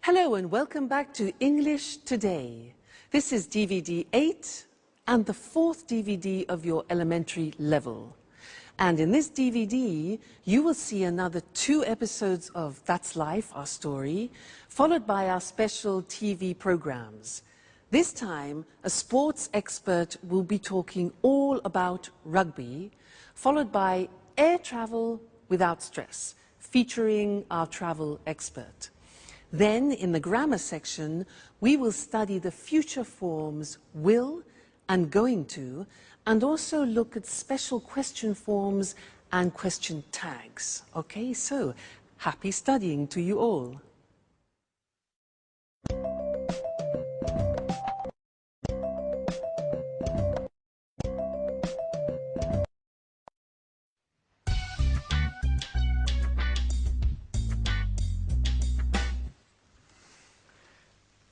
Hello and welcome back to English Today. This is DVD 8 and the fourth DVD of your elementary level. And in this DVD, you will see another 2 episodes of That's Life, our story, followed by our special TV programs. This time, a sports expert will be talking all about rugby, followed by air travel without stress, featuring our travel expert. Then, in the grammar section, we will study the future forms will and going to, and also look at special question forms and question tags. Okay, so happy studying to you all.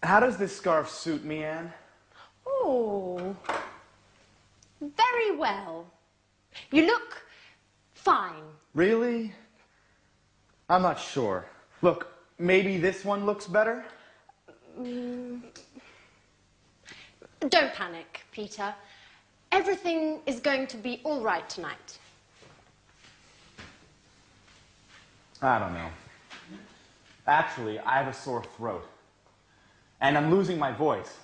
How does this scarf suit me, Anne? Oh, very well. You look fine. Really? I'm not sure. Look, maybe this one looks better? Don't panic, Peter. Everything is going to be all right tonight. I don't know. Actually, I have a sore throat. And I'm losing my voice.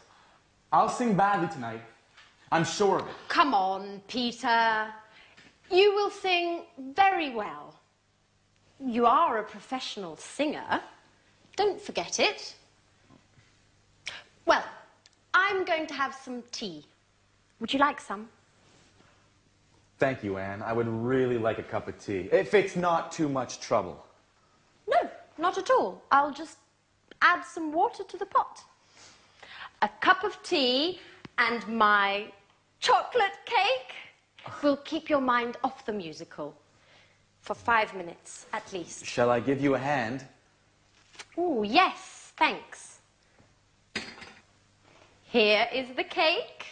I'll sing badly tonight. I'm sure of it. Come on, Peter. You will sing very well. You are a professional singer. Don't forget it. Well, I'm going to have some tea. Would you like some? Thank you, Anne. I would really like a cup of tea, if it's not too much trouble. No, not at all. I'll just add some water to the pot. A cup of tea and my chocolate cake will keep your mind off the musical for 5 minutes at least. Shall I give you a hand? Oh, yes, thanks. Here is the cake.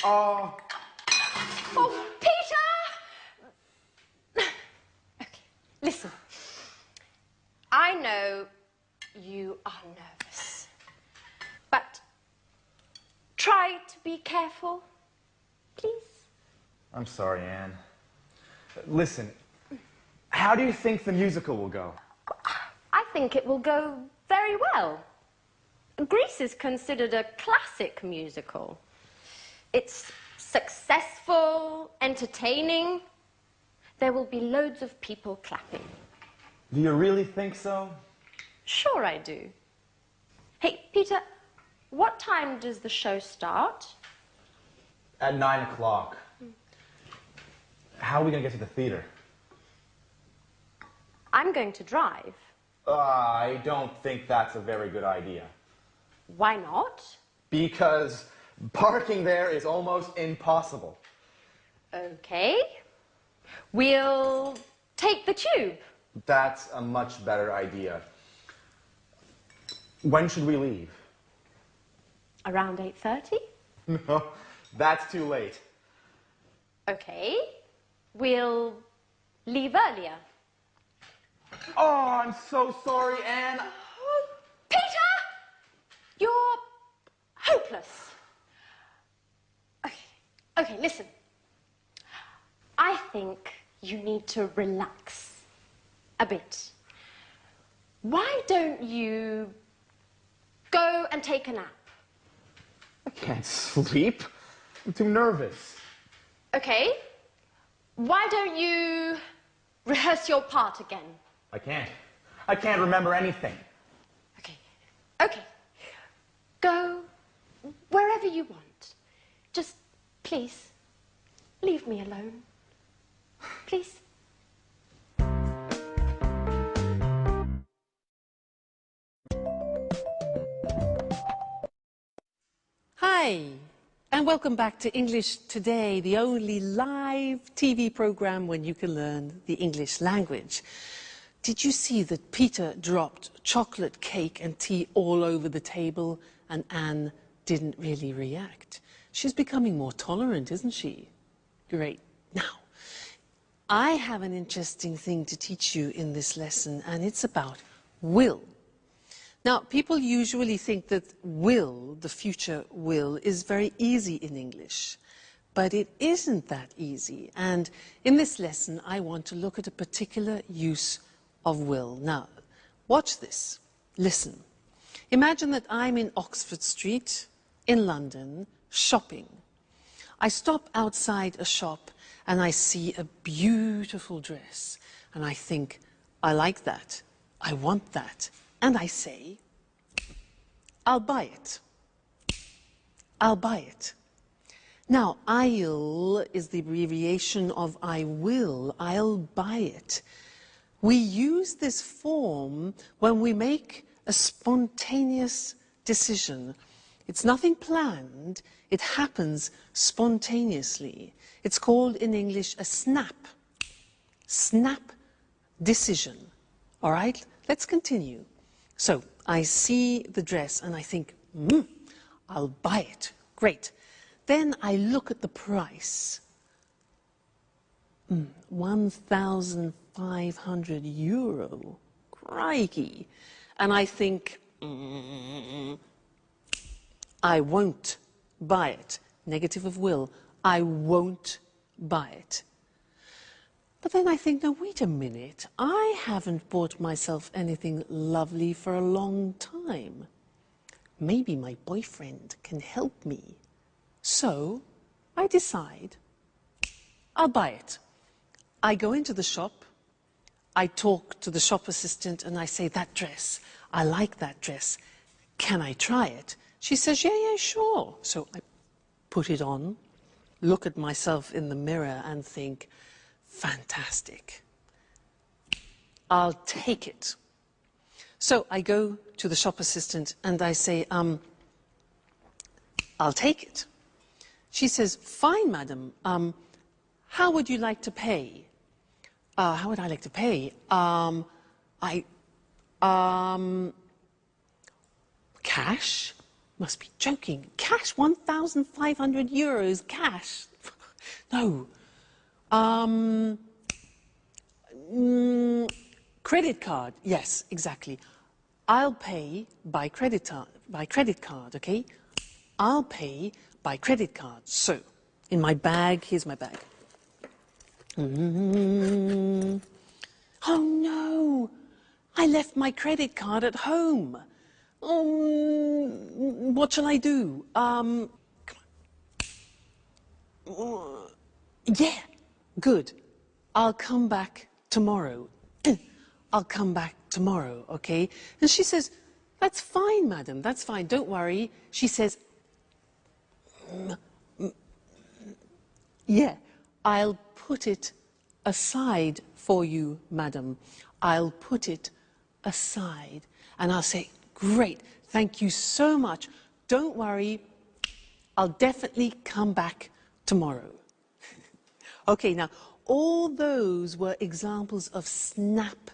Oh, Oh, Peter! Okay, listen. I know you are nervous, but try to be careful, please. I'm sorry, Anne. Listen, how do you think the musical will go? I think it will go very well. Grease is considered a classic musical. It's successful, entertaining. There will be loads of people clapping. Do you really think so? Sure I do. Hey, Peter, what time does the show start? At 9 o'clock. How are we going to get to the theater? I'm going to drive. I don't think that's a very good idea. Why not? Because parking there is almost impossible. Okay. We'll take the tube. That's a much better idea. When should we leave? Around 8:30? No, that's too late. Okay. We'll leave earlier. Oh, I'm so sorry, Anne. Oh, Peter! You're hopeless. Okay, listen. I think you need to relax a bit. Why don't you go and take a nap? I can't sleep. I'm too nervous. Okay. Why don't you rehearse your part again? I can't. I can't remember anything. Okay. Go wherever you want. Just, please, leave me alone. Please. Hi, and welcome back to English Today, the only live TV program when you can learn the English language. Did you see that Peter dropped chocolate cake and tea all over the table and Anne didn't really react? She's becoming more tolerant, isn't she? Great. Now, I have an interesting thing to teach you in this lesson, and it's about will. Now, people usually think that will, the future will, is very easy in English. But it isn't that easy. And in this lesson, I want to look at a particular use of will. Now, watch this. Listen. Imagine that I'm in Oxford Street in London shopping. I stop outside a shop and I see a beautiful dress. And I think, I like that. I want that. And I say, I'll buy it. I'll buy it. Now, I'll is the abbreviation of I will. I'll buy it. We use this form when we make a spontaneous decision. It's nothing planned. It happens spontaneously. It's called in English a snap. Snap decision. All right? Let's continue. So, I see the dress and I think, I'll buy it. Great. Then I look at the price. 1,500 euro. Crikey. And I think, I won't buy it. Negative of will. I won't buy it. But then I think, no, wait a minute. I haven't bought myself anything lovely for a long time. Maybe my boyfriend can help me. So I decide I'll buy it. I go into the shop. I talk to the shop assistant and I say, that dress, I like that dress. Can I try it? She says, yeah, sure. So I put it on, look at myself in the mirror and think, fantastic. I'll take it. So I go to the shop assistant and I say, I'll take it. She says, fine, madam. How would you like to pay? How would I like to pay? Cash? Must be joking. Cash, 1,500 euros, cash. No. Credit card. Yes, exactly. I'll pay by credit card, okay? I'll pay by credit card. So, in my bag, here's my bag. Oh no! I left my credit card at home. What shall I do? Come on. Yeah, good. I'll come back tomorrow. I'll come back tomorrow, okay? And she says, that's fine, madam, that's fine, don't worry. She says, yeah, I'll put it aside for you, madam. I'll put it aside. And I'll say, great, thank you so much. Don't worry, I'll definitely come back tomorrow. Okay, now, all those were examples of snap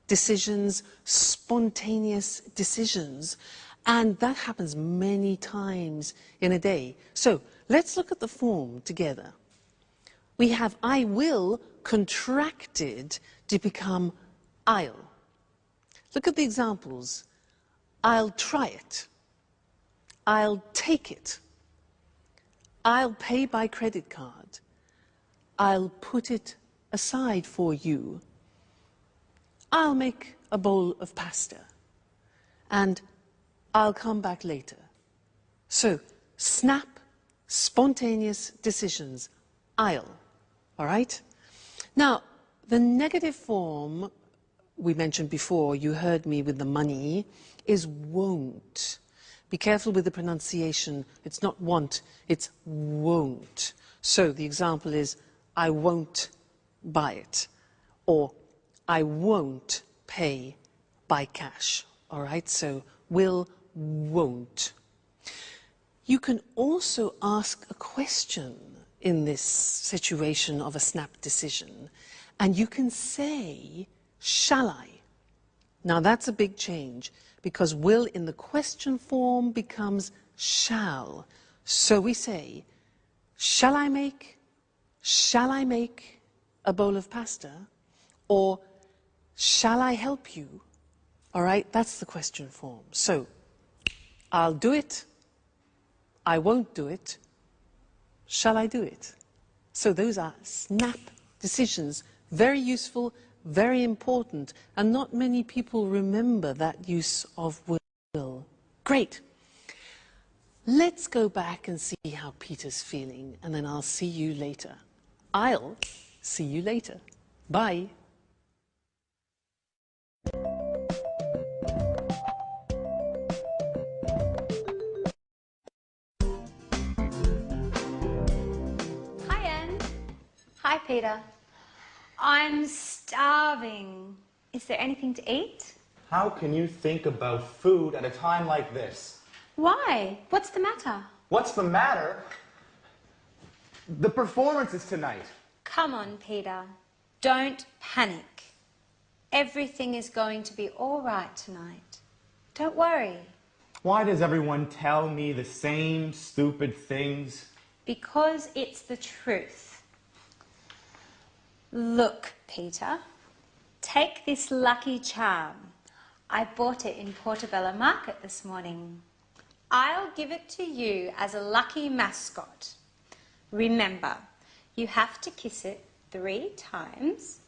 decisions, spontaneous decisions, and that happens many times in a day. So, let's look at the form together. We have I will contracted to become I'll. Look at the examples. I'll try it. I'll take it. I'll pay by credit card. I'll put it aside for you. I'll make a bowl of pasta. And I'll come back later. So, snap, spontaneous decisions. I'll. All right? Now, the negative form we mentioned before, you heard me with the money, is won't. Be careful with the pronunciation. It's not want, it's won't. So the example is, I won't buy it. Or, I won't pay by cash. All right? So, will, won't. You can also ask a question in this situation of a snap decision. And you can say, shall I? Now that's a big change because will in the question form becomes shall. So we say, shall I make a bowl of pasta? Or shall I help you? All right, that's the question form. So, I'll do it. I won't do it. Shall I do it? So those are snap decisions, very useful, very important, and not many people remember that use of will. Great. Let's go back and see how Peter's feeling, and then I'll see you later. I'll see you later. Bye. Hi, Anne. Hi, Peter. I'm starving. Is there anything to eat? How can you think about food at a time like this? Why? What's the matter? What's the matter? The performance is tonight. Come on, Peter. Don't panic. Everything is going to be all right tonight. Don't worry. Why does everyone tell me the same stupid things? Because it's the truth. Look, Peter. Take this lucky charm. I bought it in Portobello Market this morning. I'll give it to you as a lucky mascot. Remember, you have to kiss it 3 times.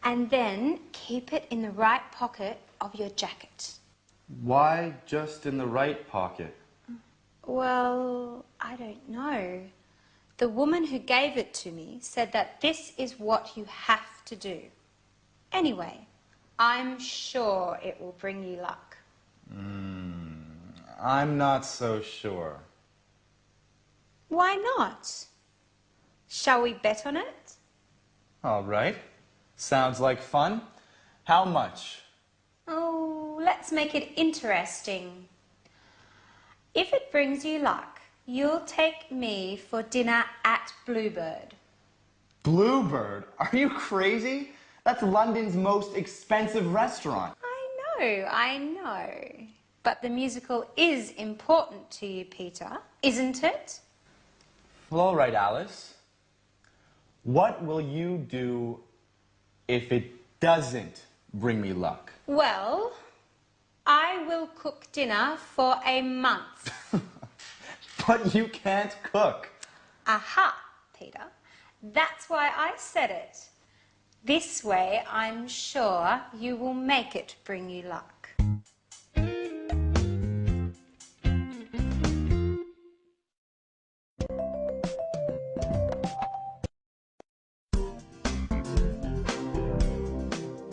And then keep it in the right pocket of your jacket. Why just in the right pocket? Well, I don't know. The woman who gave it to me said that this is what you have to do. Anyway, I'm sure it will bring you luck. I'm not so sure. Why not? Shall we bet on it? All right. Sounds like fun. How much? Oh, let's make it interesting. If it brings you luck, you'll take me for dinner at Bluebird. Bluebird? Are you crazy? That's London's most expensive restaurant. I know. But the musical is important to you, Peter, isn't it? Well, all right, Alice. What will you do if it doesn't bring me luck? Well, I will cook dinner for a month. But you can't cook. Aha, Peter. That's why I said it. This way, I'm sure you will make it bring you luck.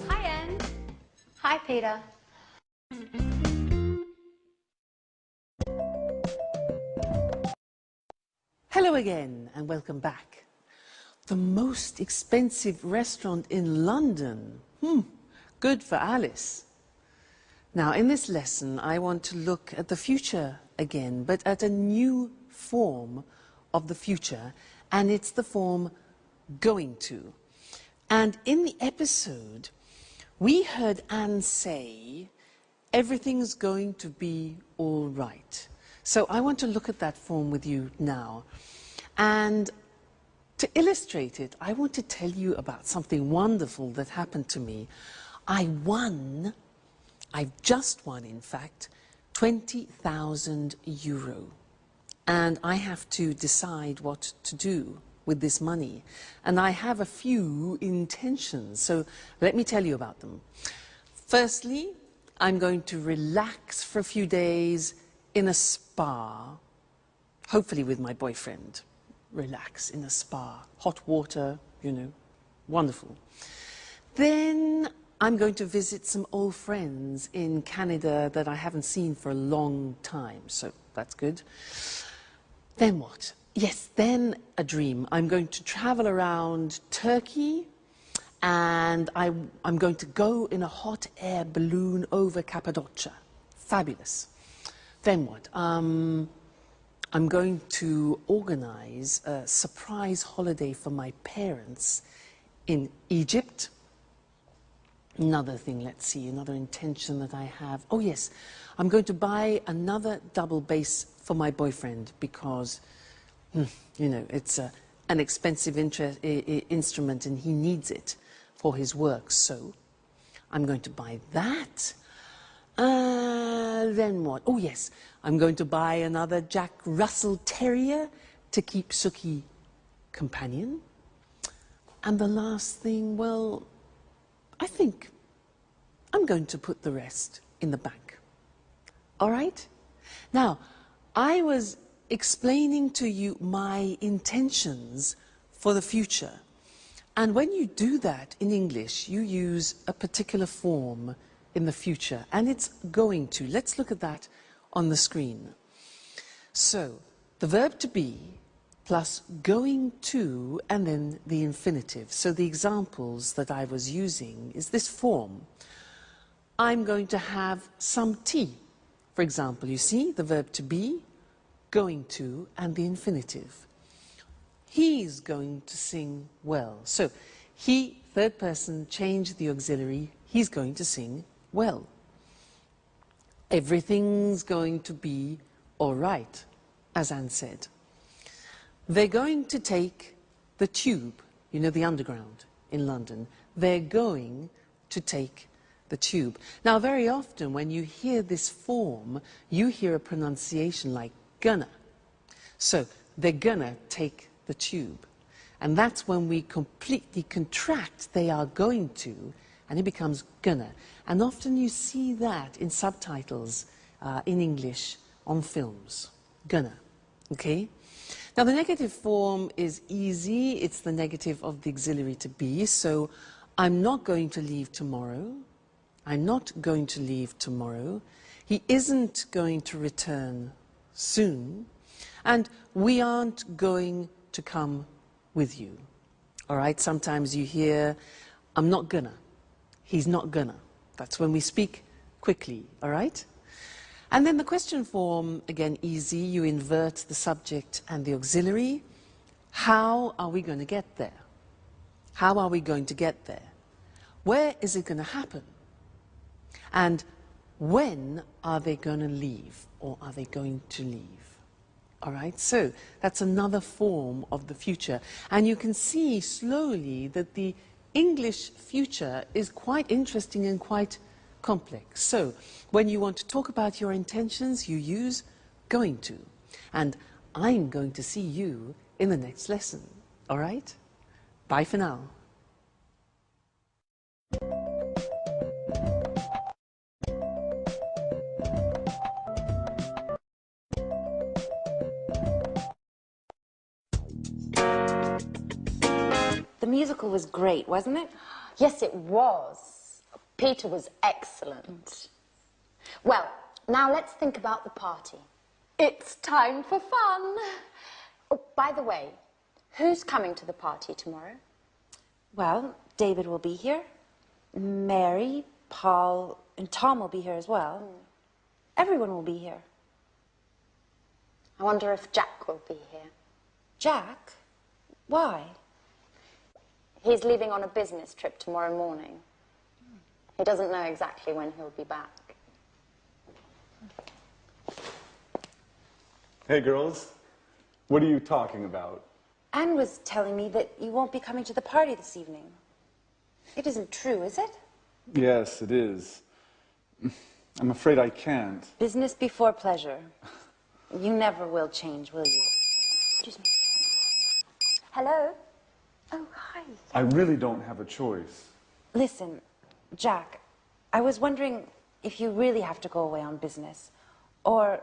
Hi, Anne. Hi, Peter. Hello again and welcome back. The most expensive restaurant in London. Good for Alice. Now, in this lesson, I want to look at the future again, but at a new form of the future, and it's the form going to. And in the episode, we heard Anne say, everything's going to be all right. So I want to look at that form with you now. And to illustrate it, I want to tell you about something wonderful that happened to me. I've just won, in fact, 20,000 euro. And I have to decide what to do with this money. And I have a few intentions, so let me tell you about them. Firstly, I'm going to relax for a few days in a spa, hopefully with my boyfriend. Relax in a spa, hot water, you know, wonderful. Then I'm going to visit some old friends in Canada that I haven't seen for a long time, so that's good. Then what? Yes, then a dream. I'm going to travel around Turkey, and I'm going to go in a hot air balloon over Cappadocia. Fabulous. Then what? I'm going to organize a surprise holiday for my parents in Egypt. Another thing, let's see, another intention that I have. Oh yes, I'm going to buy another double bass for my boyfriend because You know, it's an expensive instrument and he needs it for his work. So I'm going to buy that. Then what? Oh, yes, I'm going to buy another Jack Russell Terrier to keep Suki companion. And the last thing, well, I think I'm going to put the rest in the bank. All right? Now, I was explaining to you my intentions for the future. And when you do that in English, you use a particular form in the future, and it's going to. Let's look at that on the screen. So, the verb to be plus going to and then the infinitive. So the examples that I was using is this form. I'm going to have some tea. For example, you see the verb to be, going to, and the infinitive. He's going to sing well. So he, third person, changed the auxiliary. He's going to sing well. Everything's going to be all right, as Anne said. They're going to take the tube, you know, the underground in London. They're going to take the tube. Now, very often when you hear this form, you hear a pronunciation like gonna. So they're gonna take the tube. And that's when we completely contract they are going to, and it becomes gonna. And often you see that in subtitles in English on films. Gonna. Okay? Now, the negative form is easy. It's the negative of the auxiliary to be. So I'm not going to leave tomorrow. I'm not going to leave tomorrow. He isn't going to return soon. And we aren't going to come with you. All right? Sometimes you hear, I'm not gonna. He's not gonna. That's when we speak quickly. All right? And then the question form, again, easy. You invert the subject and the auxiliary. How are we going to get there? How are we going to get there? Where is it going to happen? And when are they going to leave, or are they going to leave? All right, so that's another form of the future. And you can see slowly that the English future is quite interesting and quite complex. So when you want to talk about your intentions, you use going to. And I'm going to see you in the next lesson. All right? Bye for now. The musical was great, wasn't it? Yes, it was. Peter was excellent. Well, now let's think about the party. It's time for fun. Oh, by the way, who's coming to the party tomorrow? Well, David will be here. Mary, Paul, and Tom will be here as well. Everyone will be here. I wonder if Jack will be here. Jack? Why? He's leaving on a business trip tomorrow morning. He doesn't know exactly when he'll be back. Hey, girls. What are you talking about? Anne was telling me that you won't be coming to the party this evening. It isn't true, is it? Yes, it is. I'm afraid I can't. Business before pleasure. You never will change, will you? Excuse me. Hello? Oh, hi. I really don't have a choice. Listen, Jack, I was wondering if you really have to go away on business, or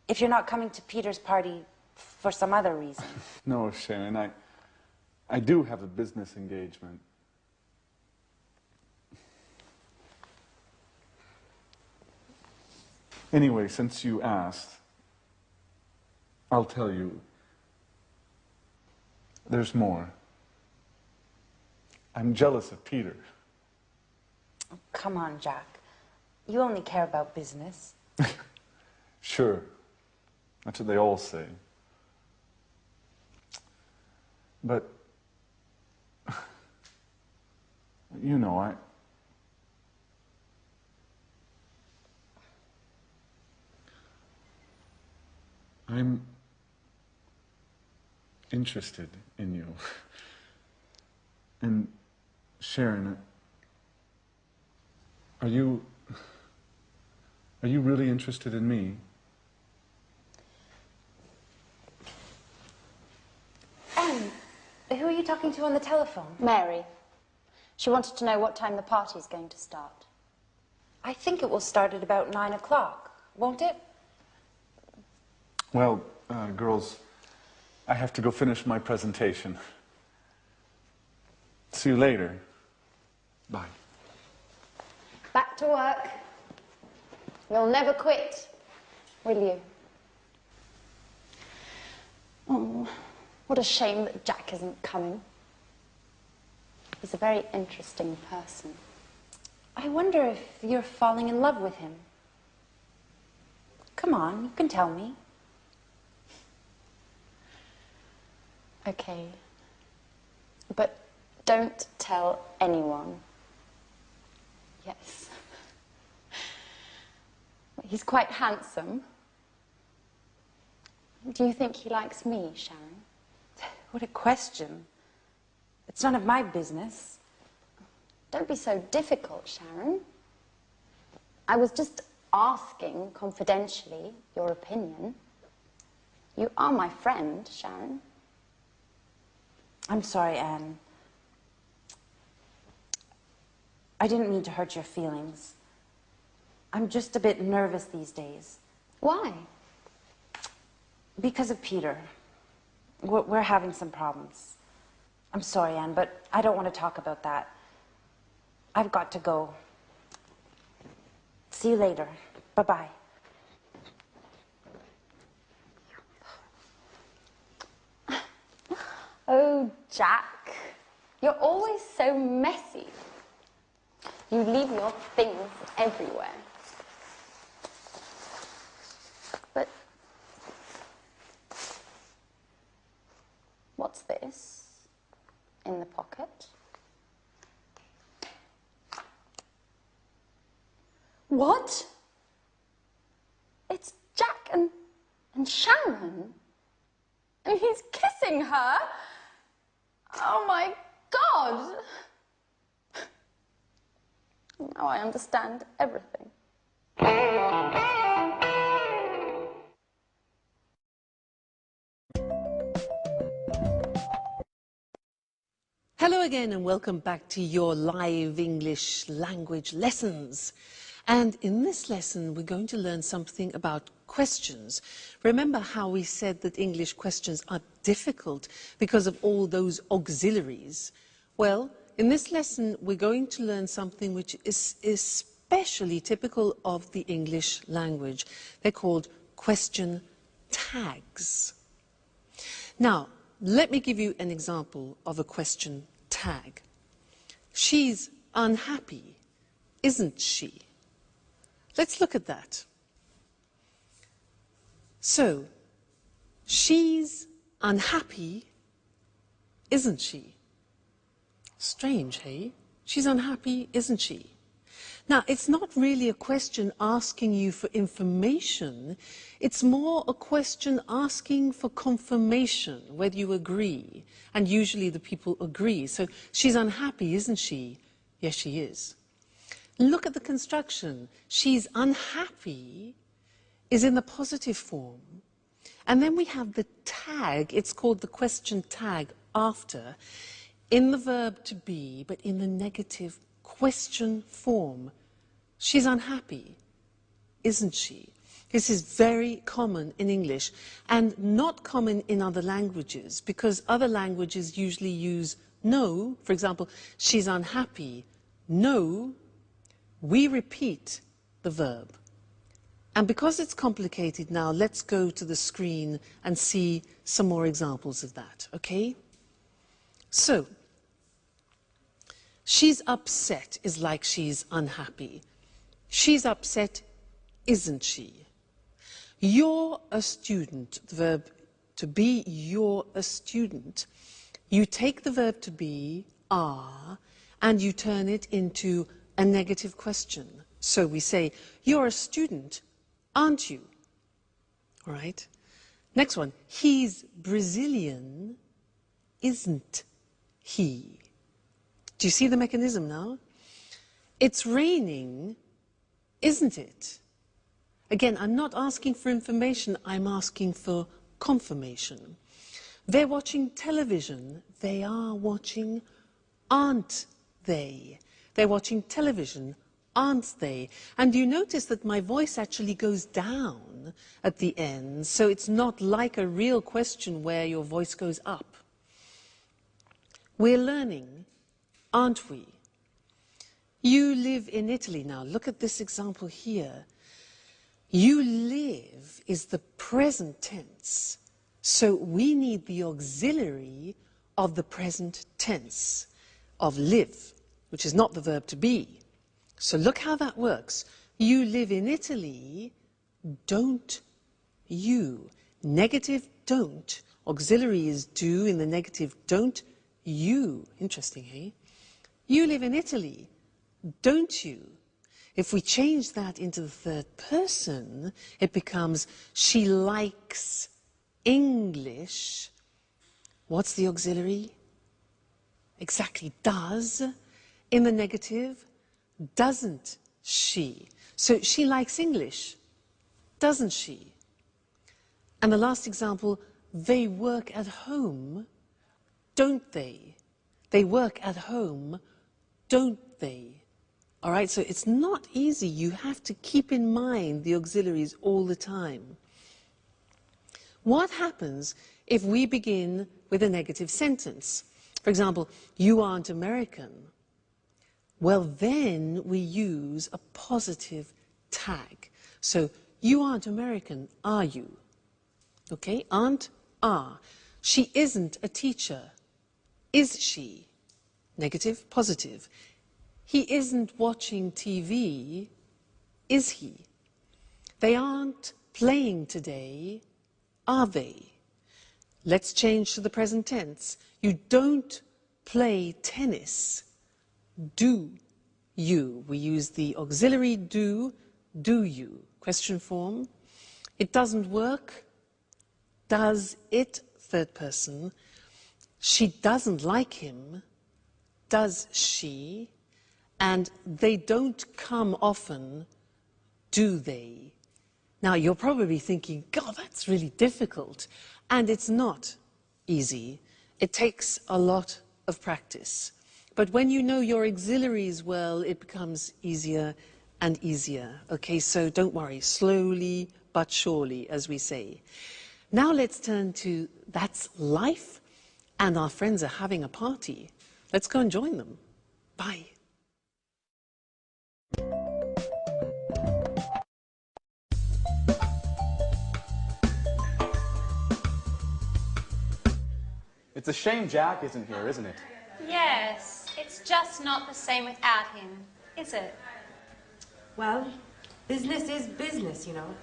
if you're not coming to Peter's party for some other reason. No, Sharon, I do have a business engagement. Anyway, since you asked, I'll tell you. There's more. I'm jealous of Peter. Oh, come on, Jack. You only care about business. Sure. That's what they all say. But, you know, I'm interested in you. And Sharon, are you really interested in me? Anne, who are you talking to on the telephone? Mary. She wanted to know what time the party's going to start. I think it will start at about 9 o'clock, won't it? Well, girls, I have to go finish my presentation. See you later. Bye. Back to work. You'll never quit, will you? Oh, what a shame that Jack isn't coming. He's a very interesting person. I wonder if you're falling in love with him. Come on, you can tell me. Okay. But don't tell anyone. Yes. He's quite handsome. Do you think he likes me, Sharon? What a question. It's none of my business. Don't be so difficult, Sharon. I was just asking, confidentially, your opinion. You are my friend, Sharon. I'm sorry, Anne. I didn't mean to hurt your feelings. I'm just a bit nervous these days. Why? Because of Peter. We're having some problems. I'm sorry, Anne, but I don't want to talk about that. I've got to go. See you later. Bye-bye. Oh, Jack, you're always so messy. You leave your things everywhere. But what's this in the pocket? What? It's Jack and Sharon. And he's kissing her. Oh my God. Now I understand everything. Hello again and welcome back to your live English language lessons. And in this lesson, we're going to learn something about questions. Remember how we said that English questions are difficult because of all those auxiliaries? Well, in this lesson, we're going to learn something which is especially typical of the English language. They're called question tags. Now, let me give you an example of a question tag. She's unhappy, isn't she? Let's look at that. So, she's unhappy, isn't she? Strange, hey? She's unhappy, isn't she? Now, it's not really a question asking you for information. It's more a question asking for confirmation, whether you agree. And usually the people agree. So, she's unhappy, isn't she? Yes, she is. Look at the construction. She's unhappy is in the positive form. And then we have the tag. It's called the question tag after, in the verb to be, but in the negative question form. She's unhappy, isn't she? This is very common in English and not common in other languages because other languages usually use no. For example, she's unhappy. No, we repeat the verb. And because it's complicated now, let's go to the screen and see some more examples of that, okay? So, she's upset is like she's unhappy. She's upset, isn't she? You're a student, the verb to be, you're a student. You take the verb to be, are, and you turn it into a negative question. So we say, you're a student, aren't you? All right? Next one. He's Brazilian, isn't he? Do you see the mechanism now? It's raining, isn't it? Again, I'm not asking for information, I'm asking for confirmation. They're watching television. They are watching, aren't they? They're watching television, aren't they? And you notice that my voice actually goes down at the end, so it's not like a real question where your voice goes up. We're learning, aren't we? You live in Italy now. Look at this example here. You live is the present tense, so we need the auxiliary of the present tense of live, which is not the verb to be. So look how that works. You live in Italy, don't you? Negative don't. Auxiliary is do in the negative don't you. Interesting, hey? You live in Italy, don't you? If we change that into the third person, it becomes she likes English. What's the auxiliary? Exactly, does. In the negative, doesn't she? So she likes English, doesn't she? And the last example, they work at home, don't they? They work at home, don't they? All right, so it's not easy. You have to keep in mind the auxiliaries all the time. What happens if we begin with a negative sentence? For example, you aren't American. Well, then we use a positive tag. So, you aren't American, are you? Okay, aren't, are. She isn't a teacher. Is she? Negative, positive. He isn't watching TV, is he? They aren't playing today, are they? Let's change to the present tense. You don't play tennis, do you? We use the auxiliary do you? Question form. It doesn't work, does it? Third person. She doesn't like him, does she? And they don't come often, do they? Now, you're probably thinking, God, that's really difficult. And it's not easy. It takes a lot of practice. But when you know your auxiliaries well, it becomes easier and easier. Okay, so don't worry, slowly but surely, as we say. Now let's turn to that's life, and our friends are having a party. Let's go and join them. Bye. It's a shame Jack isn't here, isn't it? Yes, it's just not the same without him, is it? Well, business is business, you know.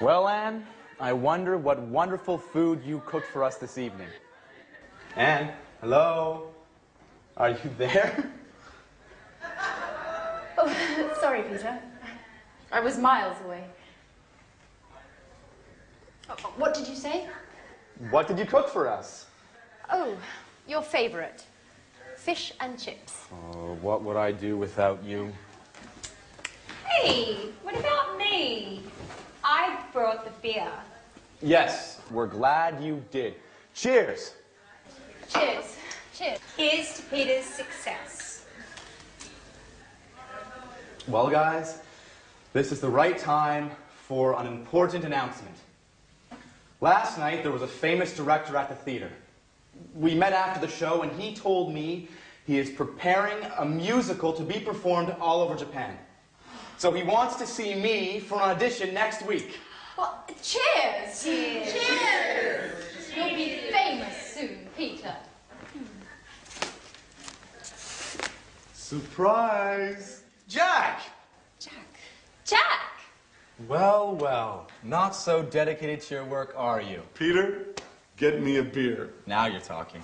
Well, Anne, I wonder what wonderful food you cooked for us this evening. Anne, hello? Are you there? Oh, sorry, Peter. I was miles away. What did you say? What did you cook for us? Oh, your favorite. Fish and chips. Oh, what would I do without you? Hey, what about me? I brought the beer. Yes, we're glad you did. Cheers! Cheers. Cheers. Here's to Peter's success. Well, guys, this is the right time for an important announcement. Last night, there was a famous director at the theater. We met after the show, and he told me he is preparing a musical to be performed all over Japan. So he wants to see me for an audition next week. Well, cheers! Cheers! Cheers! You'll be famous soon, Peter. Surprise! Jack! Jack! Well, well, not so dedicated to your work, are you? Peter, get me a beer. Now you're talking.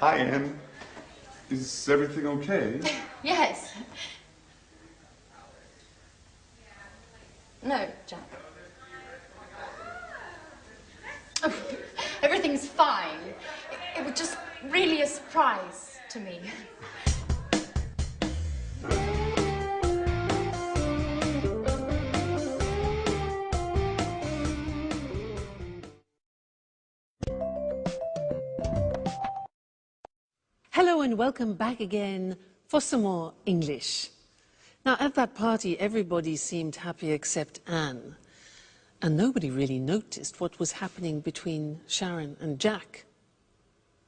Hi, Anne. Is everything okay? Yes. No, Jack. Oh, everything's fine. It was just really a surprise to me. Hello and welcome back again for some more English. Now, at that party, everybody seemed happy except Anne. And nobody really noticed what was happening between Sharon and Jack.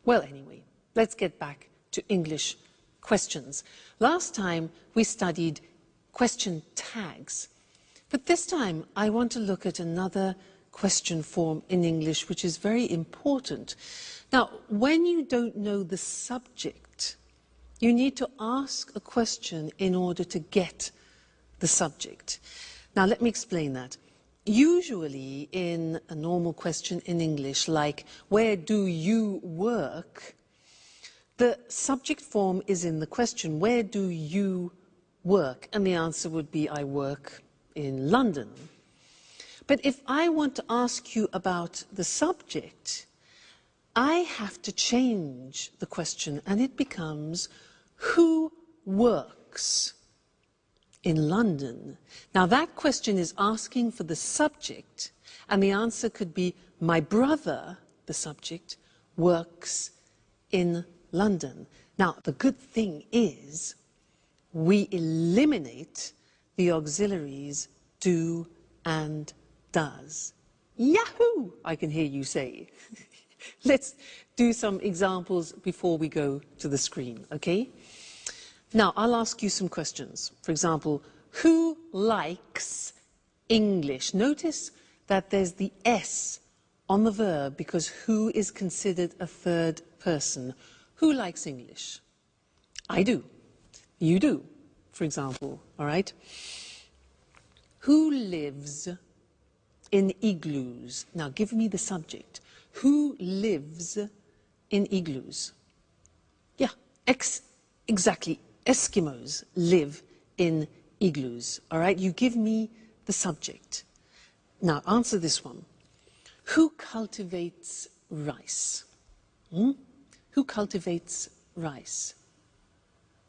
Well, anyway, let's get back to English questions. Last time we studied question tags. But this time I want to look at another question form in English which is very important. Now, when you don't know the subject, you need to ask a question in order to get the subject. Now, let me explain that. Usually in a normal question in English, like, where do you work? The subject form is in the question, where do you work? And the answer would be, I work in London. But if I want to ask you about the subject, I have to change the question and it becomes, who works in London? Now that question is asking for the subject and the answer could be, my brother, the subject, works in London. Now the good thing is we eliminate the auxiliaries do and does. Yahoo! I can hear you say. Let's do some examples before we go to the screen, okay? Now, I'll ask you some questions. For example, who likes English? Notice that there's the S on the verb because who is considered a third person. Who likes English? I do. You do, for example, all right? Who lives in igloos? Now, give me the subject. Who lives in igloos? Yeah, exactly. Eskimos live in igloos, all right? You give me the subject. Now, answer this one. Who cultivates rice? Who cultivates rice?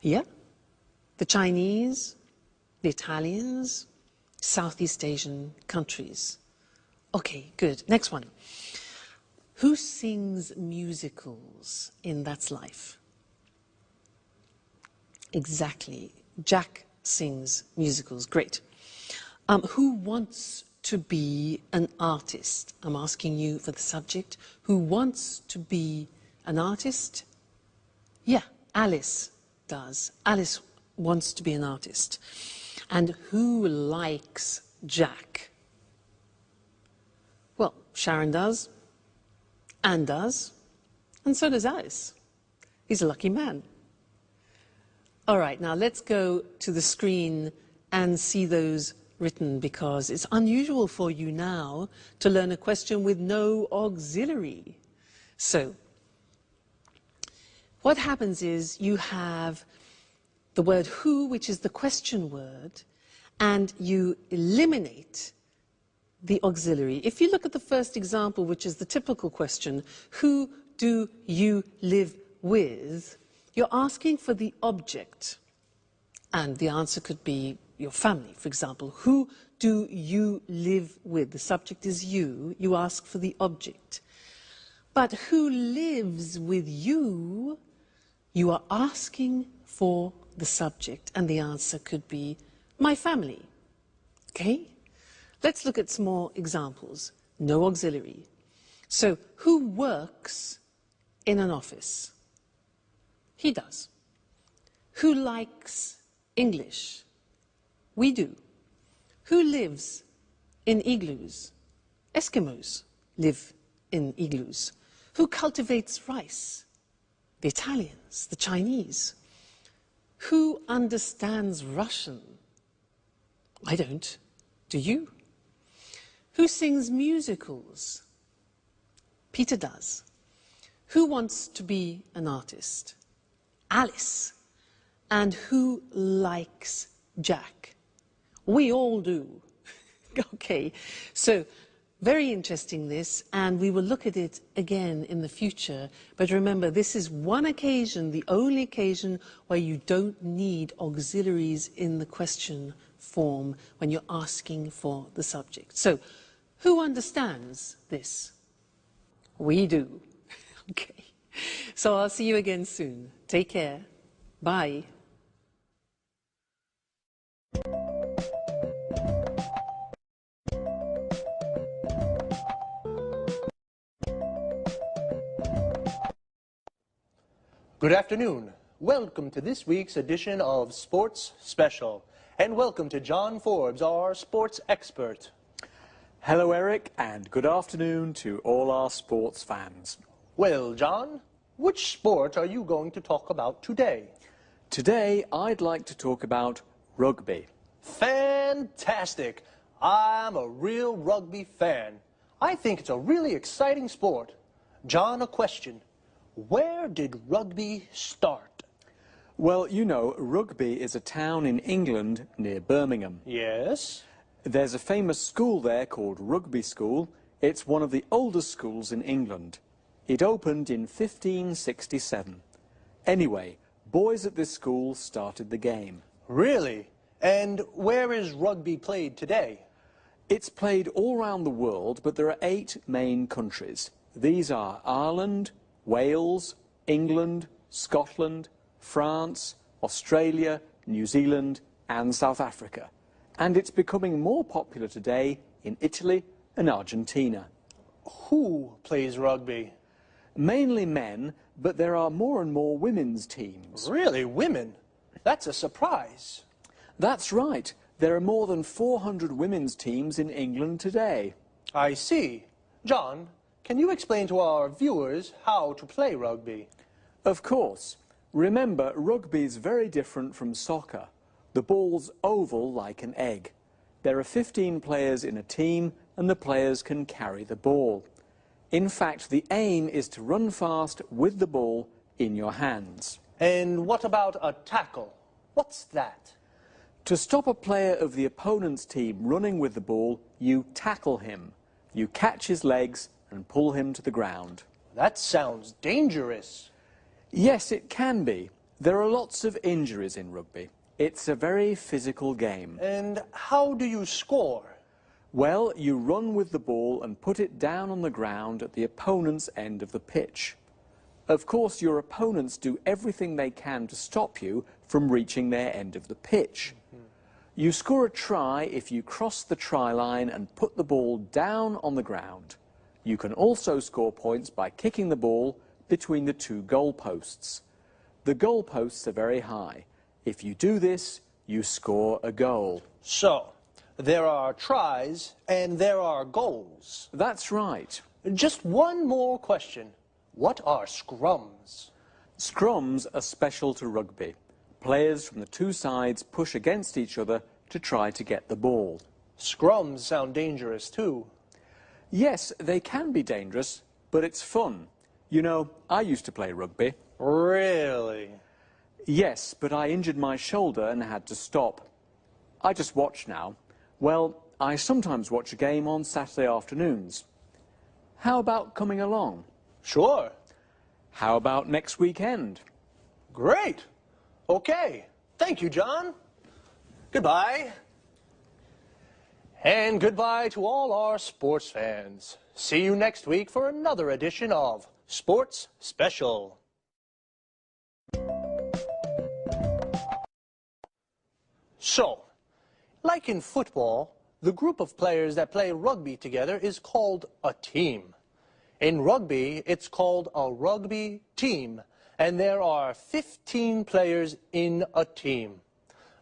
Yeah? The Chinese, the Italians, Southeast Asian countries. Okay, good. Next one. Who sings musicals in That's Life? Exactly. Jack sings musicals. Great. Who wants to be an artist? I'm asking you for the subject. Who wants to be an artist? Yeah, Alice does. Alice wants to be an artist. And who likes Jack? Well, Sharon does, Anne does, and so does Alice. He's a lucky man. All right, now let's go to the screen and see those written because it's unusual for you now to learn a question with no auxiliary. So, what happens is you have the word who, which is the question word, and you eliminate the auxiliary. If you look at the first example, which is the typical question, who do you live with? You're asking for the object. And the answer could be your family, for example. Who do you live with? The subject is you. You ask for the object. But who lives with you? You are asking for the subject. And the answer could be my family. Okay? Let's look at some more examples. No auxiliary. So, who works in an office? He does. Who likes English? We do. Who lives in igloos? Eskimos live in igloos. Who cultivates rice? The Italians, the Chinese. Who understands Russian? I don't. Do you? Who sings musicals? Peter does. Who wants to be an artist? Alice. And who likes Jack? We all do. Okay, so very interesting this, and we will look at it again in the future. But remember, this is one occasion, the only occasion where you don't need auxiliaries in the question form when you're asking for the subject. So, who understands this? We do. Okay. So I'll see you again soon. Take care. Bye. Good afternoon. Welcome to this week's edition of Sports Special. And welcome to John Forbes, our sports expert. Hello, Eric, and good afternoon to all our sports fans. Well, John, which sport are you going to talk about today? Today, I'd like to talk about rugby. Fantastic! I'm a real rugby fan. I think it's a really exciting sport. John, a question. Where did rugby start? Well, you know, Rugby is a town in England near Birmingham. Yes? There's a famous school there called Rugby School. It's one of the oldest schools in England. It opened in 1567. Anyway, boys at this school started the game. Really? And where is rugby played today? It's played all around the world, but there are 8 main countries. These are Ireland, Wales, England, Scotland, France, Australia, New Zealand and South Africa. And it's becoming more popular today in Italy and Argentina. Who plays rugby? Mainly men, but there are more and more women's teams. Really, women? That's a surprise. That's right. There are more than 400 women's teams in England today. I see. John, can you explain to our viewers how to play rugby? Of course. Remember, rugby is very different from soccer. The ball's oval like an egg. There are 15 players in a team and the players can carry the ball. In fact, the aim is to run fast with the ball in your hands. And what about a tackle? What's that? To stop a player of the opponent's team running with the ball, you tackle him. You catch his legs and pull him to the ground. That sounds dangerous. Yes, it can be. There are lots of injuries in rugby. It's a very physical game. And how do you score? Well, you run with the ball and put it down on the ground at the opponent's end of the pitch. Of course, your opponents do everything they can to stop you from reaching their end of the pitch. You score a try if you cross the try line and put the ball down on the ground. You can also score points by kicking the ball between the 2 goalposts. The goalposts are very high. If you do this, you score a goal. So, there are tries and there are goals. That's right. Just one more question. What are scrums? Scrums are special to rugby. Players from the 2 sides push against each other to try to get the ball. Scrums sound dangerous too. Yes, they can be dangerous, but it's fun. You know, I used to play rugby. Really? Yes, but I injured my shoulder and had to stop. I just watch now. Well, I sometimes watch a game on Saturday afternoons. How about coming along? Sure. How about next weekend? Great. Okay. Thank you, John. Goodbye. And goodbye to all our sports fans. See you next week for another edition of Sports Special. So, like in football, the group of players that play rugby together is called a team. In rugby, it's called a rugby team, and there are 15 players in a team.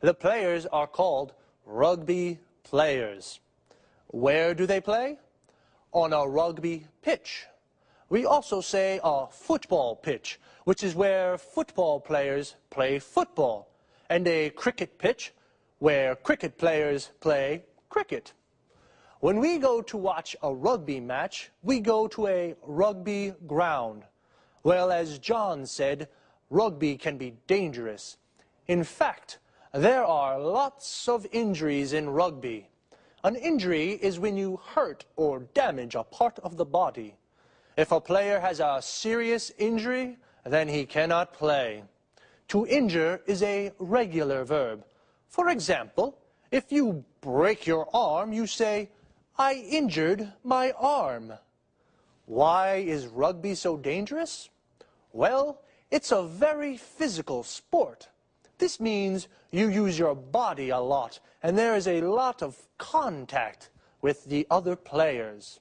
The players are called rugby players. Where do they play? On a rugby pitch. We also say a football pitch, which is where football players play football, and a cricket pitch, where cricket players play cricket. When we go to watch a rugby match, we go to a rugby ground. Well, as John said, rugby can be dangerous. In fact, there are lots of injuries in rugby. An injury is when you hurt or damage a part of the body. If a player has a serious injury, then he cannot play. To injure is a regular verb. For example, if you break your arm, you say, "I injured my arm." Why is rugby so dangerous? Well, it's a very physical sport. This means you use your body a lot, and there is a lot of contact with the other players.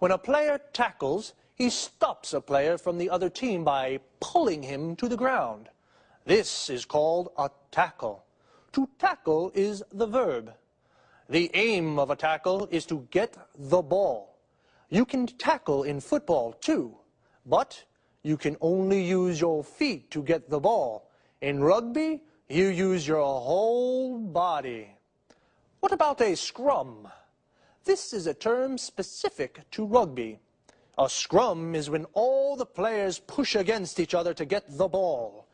When a player tackles, he stops a player from the other team by pulling him to the ground. This is called a tackle. To tackle is the verb. The aim of a tackle is to get the ball. You can tackle in football too, but you can only use your feet to get the ball. In rugby, you use your whole body. What about a scrum? This is a term specific to rugby. A scrum is when all the players push against each other to get the ball.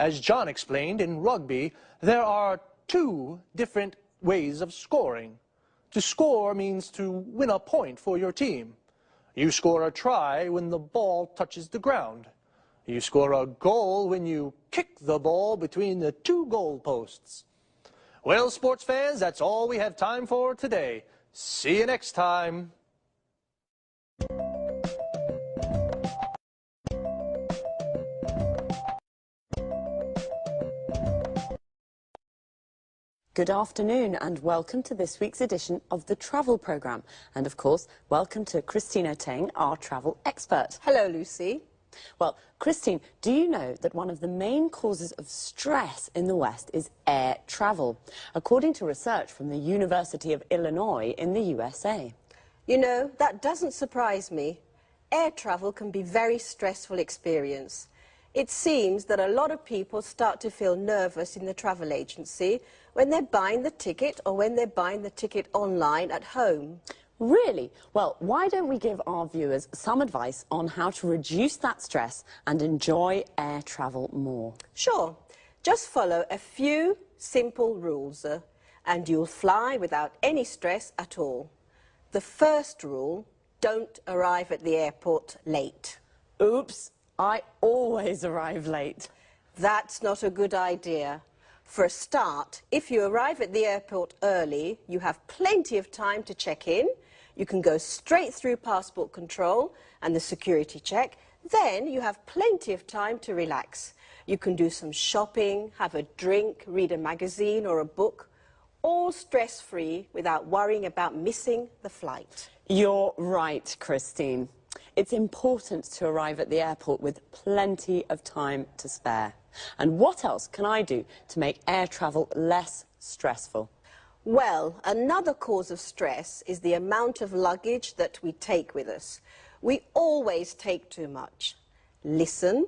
As John explained, in rugby, there are two different ways of scoring. To score means to win a point for your team. You score a try when the ball touches the ground. You score a goal when you kick the ball between the two goal posts. Well, sports fans, that's all we have time for today. See you next time. Good afternoon and welcome to this week's edition of the Travel Programme. And of course, welcome to Christine Oteng, our travel expert. Hello, Lucy. Well, Christine, do you know that one of the main causes of stress in the West is air travel, according to research from the University of Illinois in the USA? You know, that doesn't surprise me. Air travel can be a very stressful experience. It seems that a lot of people start to feel nervous in the travel agency when they're buying the ticket or when they're buying the ticket online at home. Really? Well, why don't we give our viewers some advice on how to reduce that stress and enjoy air travel more? Sure. Just follow a few simple rules and you'll fly without any stress at all. The first rule, don't arrive at the airport late. Oops, I always arrive late. That's not a good idea. For a start, if you arrive at the airport early, you have plenty of time to check in. You can go straight through passport control and the security check. Then you have plenty of time to relax. You can do some shopping, have a drink, read a magazine or a book, all stress-free without worrying about missing the flight. You're right, Christine. It's important to arrive at the airport with plenty of time to spare. And what else can I do to make air travel less stressful? Well, another cause of stress is the amount of luggage that we take with us. We always take too much. Listen,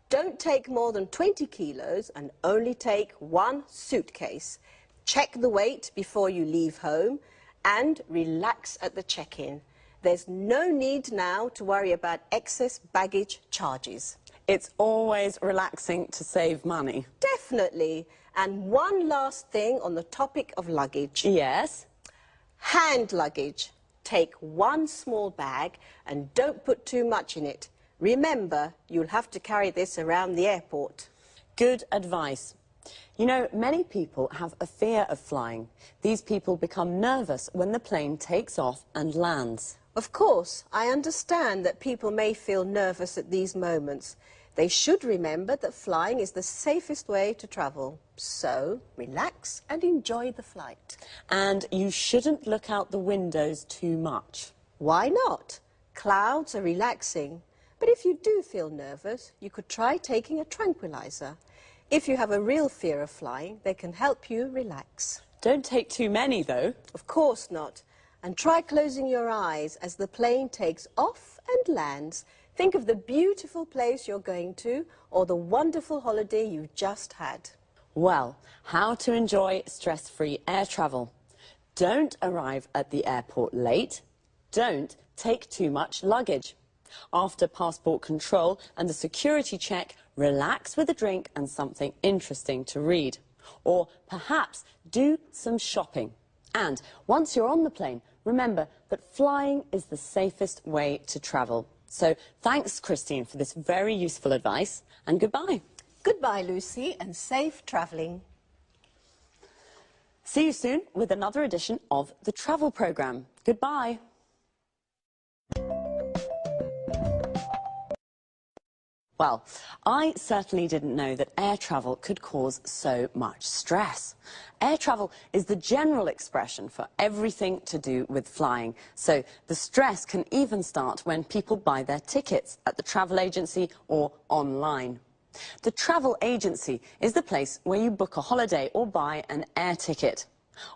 don't take more than 20 kilos and only take one suitcase. Check the weight before you leave home and relax at the check-in. There's no need now to worry about excess baggage charges. It's always relaxing to save money. Definitely. And one last thing on the topic of luggage. Yes? Hand luggage. Take one small bag and don't put too much in it. Remember, you'll have to carry this around the airport. Good advice. You know, many people have a fear of flying. These people become nervous when the plane takes off and lands. Of course, I understand that people may feel nervous at these moments. They should remember that flying is the safest way to travel. So, relax and enjoy the flight. And you shouldn't look out the windows too much. Why not? Clouds are relaxing. But if you do feel nervous, you could try taking a tranquilizer. If you have a real fear of flying, they can help you relax. Don't take too many, though. Of course not. And try closing your eyes as the plane takes off and lands. Think of the beautiful place you're going to or the wonderful holiday you just had. Well, how to enjoy stress-free air travel. Don't arrive at the airport late. Don't take too much luggage. After passport control and the security check, relax with a drink and something interesting to read. Or perhaps do some shopping. And once you're on the plane, remember that flying is the safest way to travel. So thanks, Christine, for this very useful advice, and goodbye. Goodbye, Lucy, and safe travelling. See you soon with another edition of the Travel Programme. Goodbye. Well, I certainly didn't know that air travel could cause so much stress. Air travel is the general expression for everything to do with flying. So the stress can even start when people buy their tickets at the travel agency or online. The travel agency is the place where you book a holiday or buy an air ticket.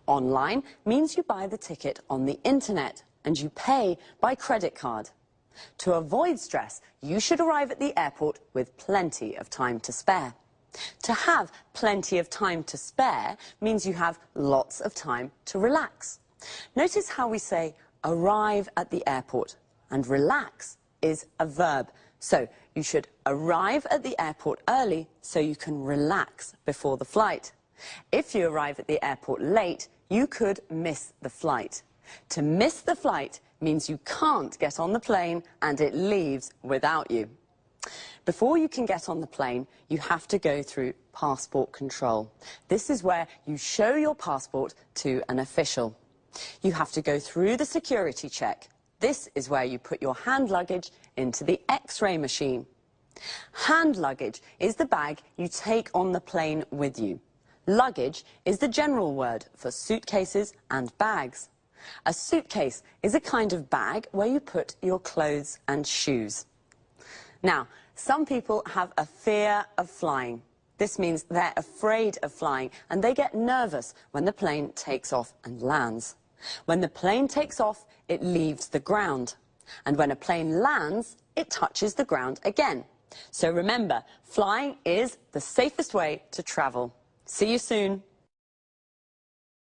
Online means you buy the ticket on the internet and you pay by credit card. To avoid stress, you should arrive at the airport with plenty of time to spare. To have plenty of time to spare means you have lots of time to relax. Notice how we say arrive at the airport, and relax is a verb. So you should arrive at the airport early so you can relax before the flight. If you arrive at the airport late, you could miss the flight. To miss the flight means you can't get on the plane and it leaves without you. Before you can get on the plane, you have to go through passport control. This is where you show your passport to an official. You have to go through the security check. This is where you put your hand luggage into the X-ray machine. Hand luggage is the bag you take on the plane with you. Luggage is the general word for suitcases and bags. A suitcase is a kind of bag where you put your clothes and shoes. Now, some people have a fear of flying. This means they're afraid of flying and they get nervous when the plane takes off and lands. When the plane takes off, it leaves the ground. And when a plane lands, it touches the ground again. So remember, flying is the safest way to travel. See you soon.